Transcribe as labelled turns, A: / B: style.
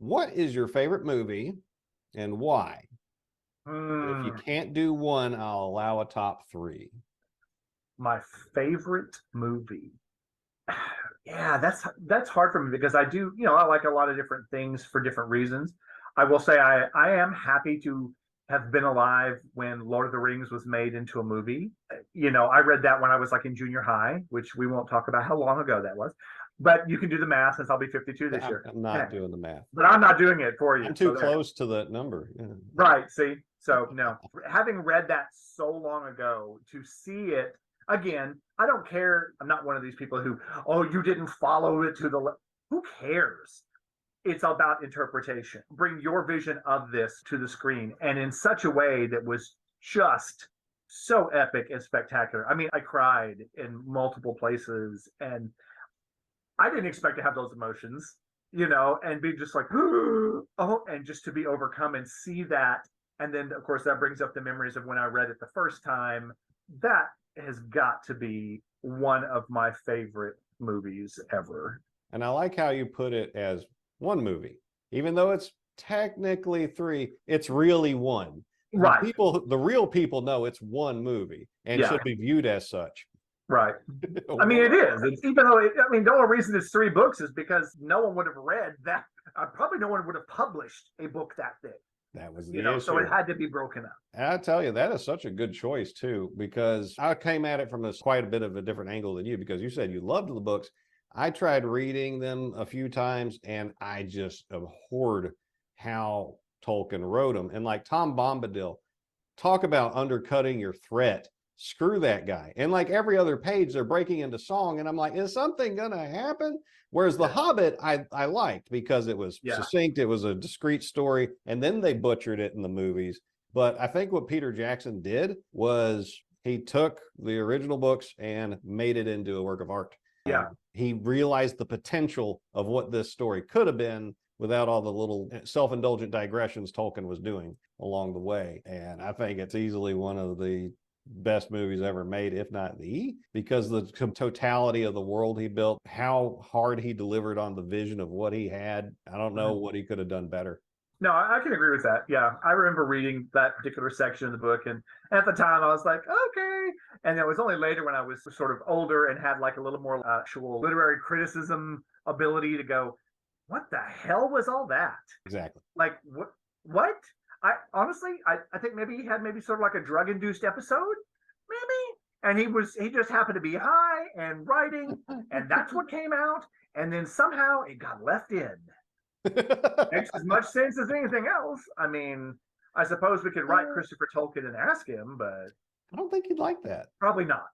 A: What is your favorite movie and why? If you can't do one, I'll allow a top three.
B: My favorite movie. Yeah, that's hard for me because I do, I like a lot of different things for different reasons. I will say I am happy to have been alive when Lord of the Rings was made into a movie. I read that when I was like in junior high, which we won't talk about how long ago that was. But you can do the math since I'll be 52 this year.
A: I'm not doing the math.
B: But I'm not doing it for you.
A: I'm too close to that number. Yeah.
B: Right. See, so no, having read that so long ago to see it again, I don't care. I'm not one of these people who, oh, you didn't follow it to the. Who cares? It's about interpretation. Bring your vision of this to the screen, and in such a way that was just so epic and spectacular. I mean, I cried in multiple places, and I didn't expect to have those emotions, and be just like, oh, and just to be overcome and see that. And then, of course, that brings up the memories of when I read it the first time. That has got to be one of my favorite movies ever.
A: And I like how you put it as one movie. Even though it's technically three, it's really one.
B: Right.
A: The real people know it's one movie and should be viewed as such.
B: Right. I mean, it is. It's, even though, the only reason it's 3 books is because no one would have read that. Probably no one would have published a book that big.
A: That was the issue.
B: So it had to be broken up.
A: And I tell you, that is such a good choice too, because I came at it from quite a bit of a different angle than you, because you said you loved the books. I tried reading them a few times and I just abhorred how Tolkien wrote them. And like Tom Bombadil, talk about undercutting your threat. Screw that guy. And like every other page, they're breaking into song. And I'm like, is something going to happen? Whereas The Hobbit, I liked because it was succinct. It was a discrete story. And then they butchered it in the movies. But I think what Peter Jackson did was he took the original books and made it into a work of art.
B: Yeah.
A: He realized the potential of what this story could have been without all the little self-indulgent digressions Tolkien was doing along the way. And I think it's easily one of the best movies ever made, if not because the totality of the world he built, how hard he delivered on the vision of what he had. I don't know what he could have done better.
B: No, I can agree with that. Yeah, I remember reading that particular section of the book, and at the time I was like, okay. And it was only later when I was sort of older and had like a little more actual literary criticism ability to go, what the hell was all that?
A: Exactly.
B: Like, what? I honestly, I think maybe he had maybe sort of like a drug-induced episode, maybe. And he just happened to be high and writing, and that's what came out. And then somehow it got left in. Makes as much sense as anything else. I mean, I suppose we could write Christopher Tolkien and ask him, but
A: I don't think he'd like that.
B: Probably not.